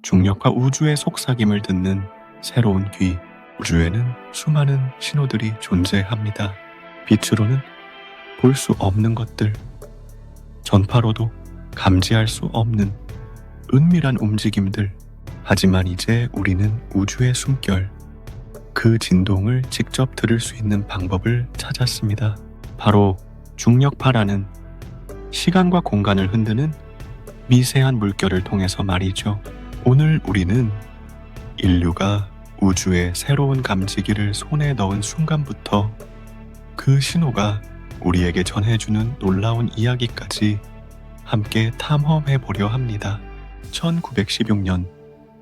중력파 우주의 속삭임을 듣는 새로운 귀. 우주에는 수많은 신호들이 존재합니다. 빛으로는 볼 수 없는 것들, 전파로도 감지할 수 없는 은밀한 움직임들. 하지만 이제 우리는 우주의 숨결, 그 진동을 직접 들을 수 있는 방법을 찾았습니다. 바로 중력파라는 시간과 공간을 흔드는 미세한 물결을 통해서 말이죠. 오늘 우리는 인류가 우주의 새로운 감지기를 손에 넣은 순간부터 그 신호가 우리에게 전해주는 놀라운 이야기까지 함께 탐험해 보려 합니다. 1916년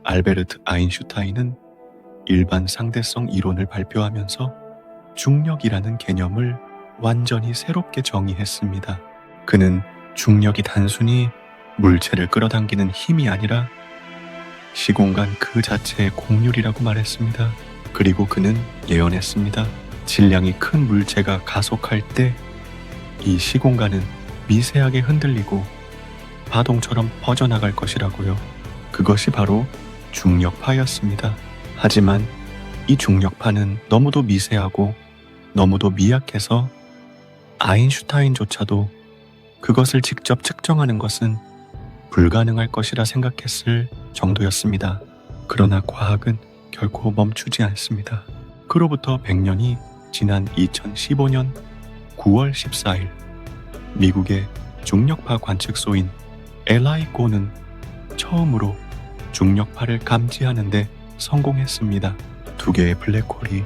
알베르트 아인슈타인은 일반 상대성 이론을 발표하면서 중력이라는 개념을 완전히 새롭게 정의했습니다. 그는 중력이 단순히 물체를 끌어당기는 힘이 아니라 시공간 그 자체의 공률이라고 말했습니다. 그리고 그는 예언했습니다. 질량이 큰 물체가 가속할 때 이 시공간은 미세하게 흔들리고 파동처럼 퍼져나갈 것이라고요. 그것이 바로 중력파였습니다. 하지만 이 중력파는 너무도 미세하고 너무도 미약해서 아인슈타인조차도 그것을 직접 측정하는 것은 불가능할 것이라 생각했을 정도였습니다. 그러나 과학은 결코 멈추지 않습니다. 그로부터 100년이 지난 2015년 9월 14일 미국의 중력파 관측소인 LIGO는 처음으로 중력파를 감지하는 데 성공했습니다. 두 개의 블랙홀이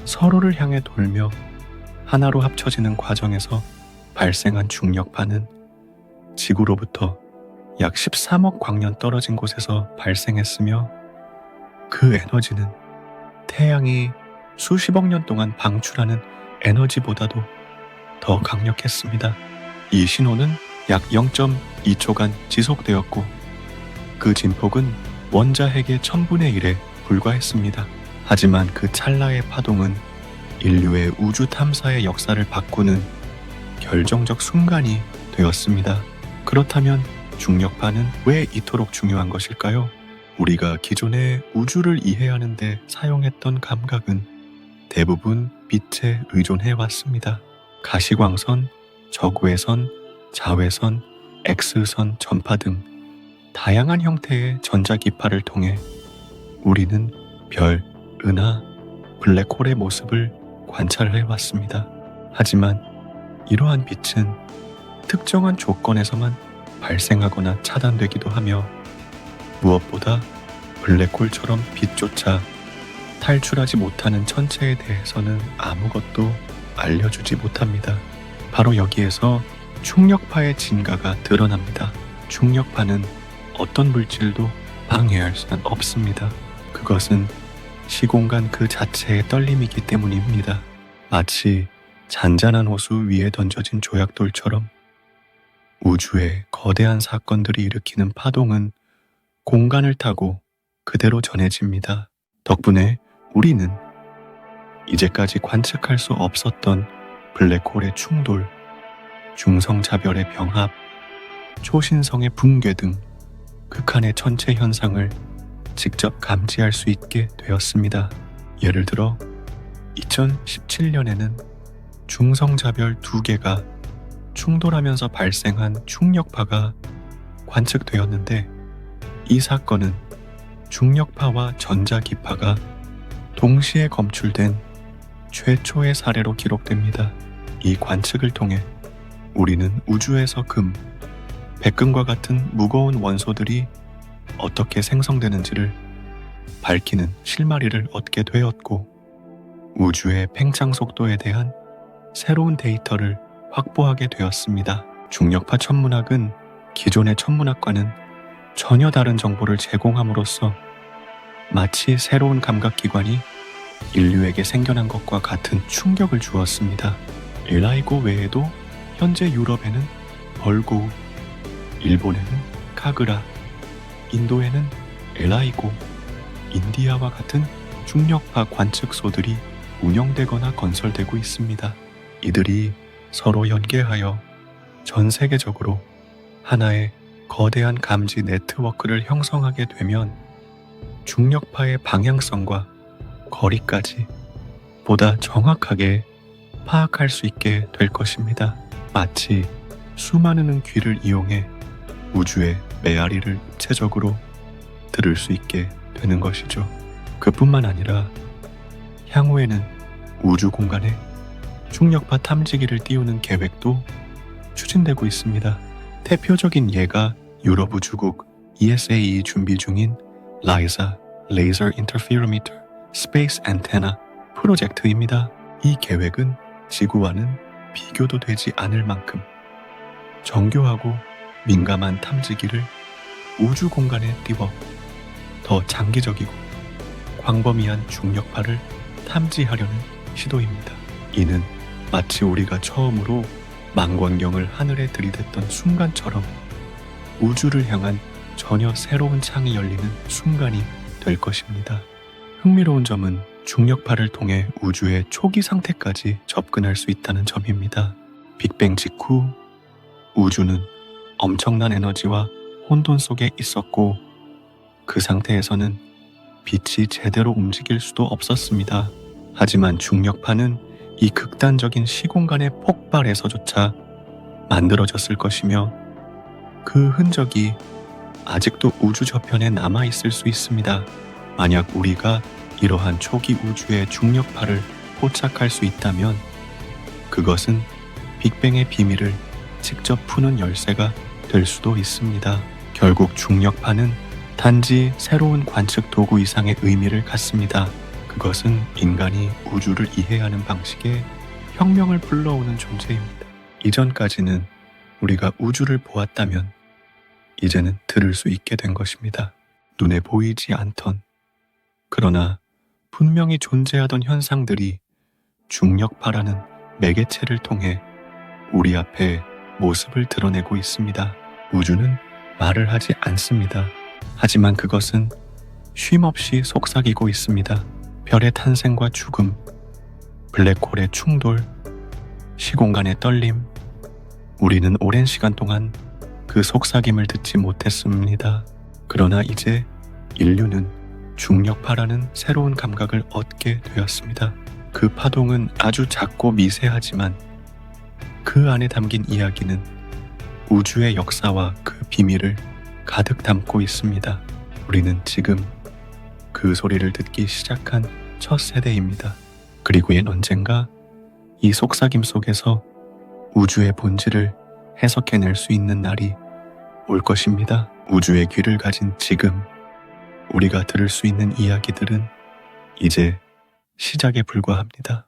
서로를 향해 돌며 하나로 합쳐지는 과정에서 발생한 중력파는 지구로부터 약 13억 광년 떨어진 곳에서 발생했으며 그 에너지는 태양이 수십억 년 동안 방출하는 에너지보다도 더 강력했습니다. 이 신호는 약 0.2초간 지속되었고 그 진폭은 원자핵의 1000분의 1에 불과했습니다. 하지만 그 찰나의 파동은 인류의 우주 탐사의 역사를 바꾸는 결정적 순간이 되었습니다. 그렇다면 중력파는 왜 이토록 중요한 것일까요? 우리가 기존의 우주를 이해하는 데 사용했던 감각은 대부분 빛에 의존해 왔습니다. 가시광선, 적외선, 자외선, X선, 전파 등 다양한 형태의 전자기파를 통해 우리는 별, 은하, 블랙홀의 모습을 관찰해 왔습니다. 하지만 이러한 빛은 특정한 조건에서만 발생하거나 차단되기도 하며 무엇보다 블랙홀처럼 빛조차 탈출하지 못하는 천체에 대해서는 아무것도 알려주지 못합니다. 바로 여기에서 중력파의 진가가 드러납니다. 중력파는 어떤 물질도 방해할 수는 없습니다. 그것은 시공간 그 자체의 떨림이기 때문입니다. 마치 잔잔한 호수 위에 던져진 조약돌처럼 우주의 거대한 사건들이 일으키는 파동은 공간을 타고 그대로 전해집니다. 덕분에 우리는 이제까지 관측할 수 없었던 블랙홀의 충돌, 중성자별의 병합, 초신성의 붕괴 등 극한의 천체 현상을 직접 감지할 수 있게 되었습니다. 예를 들어 2017년에는 중성자별 2개가 충돌하면서 발생한 충력파가 관측되었는데 이 사건은 중력파와 전자기파가 동시에 검출된 최초의 사례로 기록됩니다. 이 관측을 통해 우리는 우주에서 백금과 같은 무거운 원소들이 어떻게 생성되는지를 밝히는 실마리를 얻게 되었고 우주의 팽창 속도에 대한 새로운 데이터를 확보하게 되었습니다. 중력파 천문학은 기존의 천문학과는 전혀 다른 정보를 제공함으로써 마치 새로운 감각기관이 인류에게 생겨난 것과 같은 충격을 주었습니다. LIGO 외에도 현재 유럽에는 벌고우, 일본에는 카그라, 인도에는 LIGO, 인디아와 같은 중력파 관측소들이 운영되거나 건설되고 있습니다. 이들이 서로 연계하여 전 세계적으로 하나의 거대한 감지 네트워크를 형성하게 되면 중력파의 방향성과 거리까지 보다 정확하게 파악할 수 있게 될 것입니다. 마치 수많은 귀를 이용해 우주의 메아리를 입체적으로 들을 수 있게 되는 것이죠. 그뿐만 아니라 향후에는 우주 공간에 중력파 탐지기를 띄우는 계획도 추진되고 있습니다. 대표적인 예가 유럽 우주국 ESA 준비 중인 라이사 Laser Interferometer Space Antenna 프로젝트입니다. 이 계획은 지구와는 비교도 되지 않을 만큼 정교하고 민감한 탐지기를 우주 공간에 띄워 더 장기적이고 광범위한 중력파를 탐지하려는 시도입니다. 이는 마치 우리가 처음으로 망원경을 하늘에 들이댔던 순간처럼 우주를 향한 전혀 새로운 창이 열리는 순간이 될 것입니다. 흥미로운 점은 중력파를 통해 우주의 초기 상태까지 접근할 수 있다는 점입니다. 빅뱅 직후 우주는 엄청난 에너지와 혼돈 속에 있었고 그 상태에서는 빛이 제대로 움직일 수도 없었습니다. 하지만 중력파는 이 극단적인 시공간의 폭발에서조차 만들어졌을 것이며 그 흔적이 아직도 우주 저편에 남아있을 수 있습니다. 만약 우리가 이러한 초기 우주의 중력파를 포착할 수 있다면 그것은 빅뱅의 비밀을 직접 푸는 열쇠가 될 수도 있습니다. 결국 중력파는 단지 새로운 관측 도구 이상의 의미를 갖습니다. 그것은 인간이 우주를 이해하는 방식에 혁명을 불러오는 존재입니다. 이전까지는 우리가 우주를 보았다면 이제는 들을 수 있게 된 것입니다. 눈에 보이지 않던 그러나 분명히 존재하던 현상들이 중력파라는 매개체를 통해 우리 앞에 모습을 드러내고 있습니다. 우주는 말을 하지 않습니다. 하지만 그것은 쉼없이 속삭이고 있습니다. 별의 탄생과 죽음, 블랙홀의 충돌, 시공간의 떨림, 우리는 오랜 시간 동안 그 속삭임을 듣지 못했습니다. 그러나 이제 인류는 중력파라는 새로운 감각을 얻게 되었습니다. 그 파동은 아주 작고 미세하지만 그 안에 담긴 이야기는 우주의 역사와 그 비밀을 가득 담고 있습니다. 우리는 지금 그 소리를 듣기 시작한 첫 세대입니다. 그리고 얜 언젠가 이 속삭임 속에서 우주의 본질을 해석해낼 수 있는 날이 올 것입니다. 우주의 귀를 가진 지금 우리가 들을 수 있는 이야기들은 이제 시작에 불과합니다.